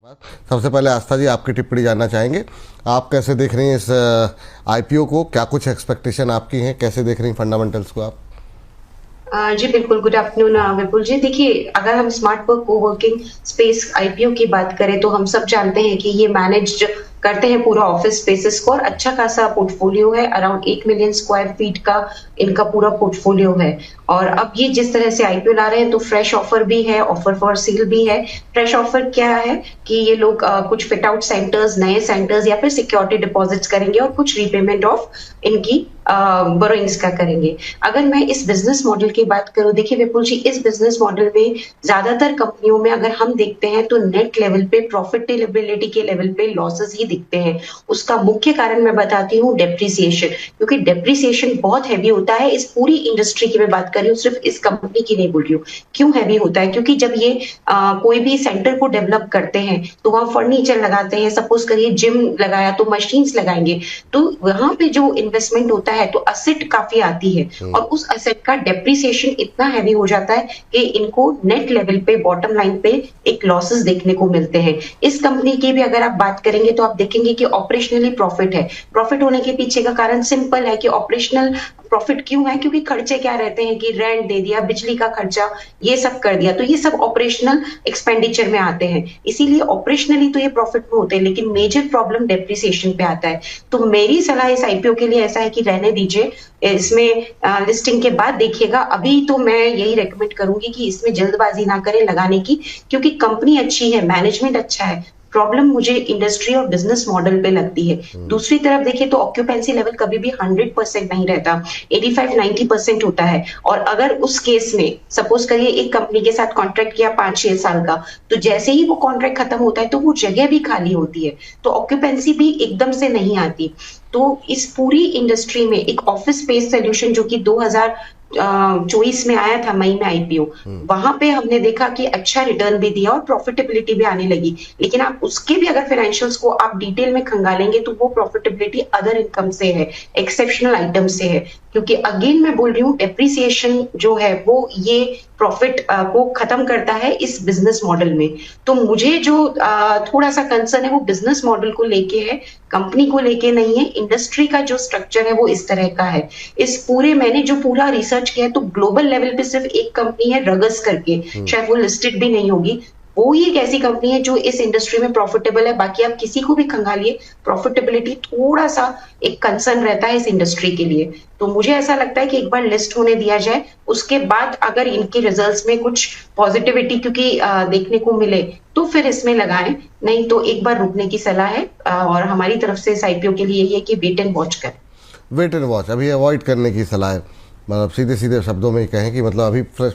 सबसे पहले आस्था जी आपकी टिप्पणी जानना चाहेंगे। आप कैसे देख रही हैं इस आईपीओ को? क्या कुछ एक्सपेक्टेशन आपकी हैं? कैसे देख रही हैं फंडामेंटल्स को आप? जी बिल्कुल, गुड आफ्टरनून विपुल जी। देखिए, अगर हम smart work coworking space IPO की बात करें तो हम सब जानते हैं कि ये मैनेज्ड करते हैं पूरा ऑफिस स्पेसेस को और अच्छा खासा पोर्टफोलियो है। अराउंड 8 मिलियन स्क्वायर फीट का इनका पूरा पोर्टफोलियो है। और अब ये जिस तरह से आईपीओ ला रहे हैं तो फ्रेश ऑफर भी है, ऑफर फॉर सेल भी है। फ्रेश ऑफर क्या है कि ये लोग कुछ फिट आउट सेंटर्स, नए सेंटर्स या फिर सिक्योरिटी डिपॉजिट्स करेंगे और कुछ रीपेमेंट ऑफ इनकी बोरोइंग्स का करेंगे। अगर मैं इस बिजनेस मॉडल की बात करूं, देखिए विपुल जी, इस बिजनेस मॉडल में ज्यादातर कंपनियों में अगर हम देखते हैं तो नेट लेवल पे, प्रॉफिटेबिलिटी के लेवल पे लॉसेस ही दिखते हैं। उसका मुख्य कारण मैं बताती हूँ डेप्रिसिएशन, क्योंकि डेप्रिसिएशन बहुत हैवी होता है। इस पूरी इंडस्ट्री की मैं बात कर रही हूँ, सिर्फ इस कंपनी की नहीं बोल रही हूँ। क्यों हैवी होता है? क्योंकि जब ये कोई भी सेंटर को डेवलप करते हैं तो वहां फर्नीचर लगाते हैं। सपोज करिए जिम लगाया तो मशीन्स लगाएंगे, तो वहां पे जो इन्वेस्टमेंट होता है तो असेट काफी आती है और उस असेट का डेप्रिसिएशन इतना हैवी हो जाता है कि इनको नेट लेवल पे, बॉटम लाइन पे एक लॉसेस देखने को मिलते हैं। इस कंपनी की भी अगर आप बात करेंगे तो आप देखेंगे कि ऑपरेशनली प्रॉफिट है। प्रॉफिट होने के पीछे का कारण सिंपल है कि ऑपरेशनल प्रॉफिट क्यों है? क्योंकि खर्चे क्या रहते हैं कि रेंट दे दिया, बिजली का खर्चा, ये सब कर दिया, तो ये सब ऑपरेशनल एक्सपेंडिचर में आते हैं। इसीलिए ऑपरेशनली तो ये प्रॉफिट में होते हैं, लेकिन मेजर प्रॉब्लम डेप्रिसिएशन पे आता है। तो मेरी सलाह इस आईपीओ के लिए ऐसा है कि रहने दीजिए, इसमें लिस्टिंग के बाद देखिएगा। अभी तो मैं यही रेकमेंड करूंगी कि इसमें जल्दबाजी ना करें लगाने की, क्योंकि कंपनी अच्छी है, मैनेजमेंट अच्छा है। प्रॉब्लम मुझे इंडस्ट्री और बिजनेस मॉडल पे लगती है। दूसरी तरफ देखिए तो ऑक्यूपेंसी लेवल कभी भी 100% नहीं रहता, 85-90% होता है। और अगर उस केस में सपोज करिए एक कंपनी के साथ कॉन्ट्रैक्ट किया 5-6 साल का, तो जैसे ही वो कॉन्ट्रैक्ट खत्म होता है तो वो जगह भी खाली होती है, तो ऑक्यूपेंसी भी एकदम से नहीं आती। तो इस पूरी इंडस्ट्री में एक ऑफिस स्पेस सोल्यूशन जो कि 2024 में आया था, मई में आईपीओ, वहां पे हमने देखा कि अच्छा रिटर्न भी दिया और प्रॉफिटेबिलिटी भी आने लगी। लेकिन आप उसके भी अगर फाइनेंशियल्स को आप डिटेल में खंगालेंगे तो वो प्रॉफिटेबिलिटी अदर इनकम से है, एक्सेप्शनल आइटम से है। क्योंकि अगेन मैं बोल रही हूँ, डेप्रिसिएशन जो है वो ये प्रॉफिट को खत्म करता है इस बिजनेस मॉडल में। तो मुझे जो थोड़ा सा कंसर्न है वो बिजनेस मॉडल को लेके है, कंपनी को लेके नहीं है। इंडस्ट्री का जो स्ट्रक्चर है वो इस तरह का है। इस पूरे मैंने जो पूरा रिसर्च किया है तो ग्लोबल लेवल पे सिर्फ एक कंपनी है, रगस करके, शायद वो लिस्टेड भी नहीं होगी। वो ही एक ऐसी कंपनी है जो इस इंडस्ट्री में प्रॉफिटेबल है। बाकी आप किसी को भी खंगालिए, प्रॉफिटेबिलिटी थोड़ा सा एक कंसर्न रहता है इस इंडस्ट्री के लिए। तो मुझे ऐसा लगता है कि एक बार लिस्ट होने दिया जाए, उसके बाद अगर इनके रिजल्ट्स में कुछ पॉजिटिविटी क्योंकि देखने को मिले तो फिर इसमें लगाएं, नहीं तो एक बार रुकने की सलाह है। और हमारी तरफ से इस आईपीओ के लिए यही है कि वेट एंड वॉच करें। वेट एंड वॉच अभी अवॉइड करने की सलाह है, मतलब सीधे सीधे शब्दों में ही कहें कि मतलब अभी फ्रेश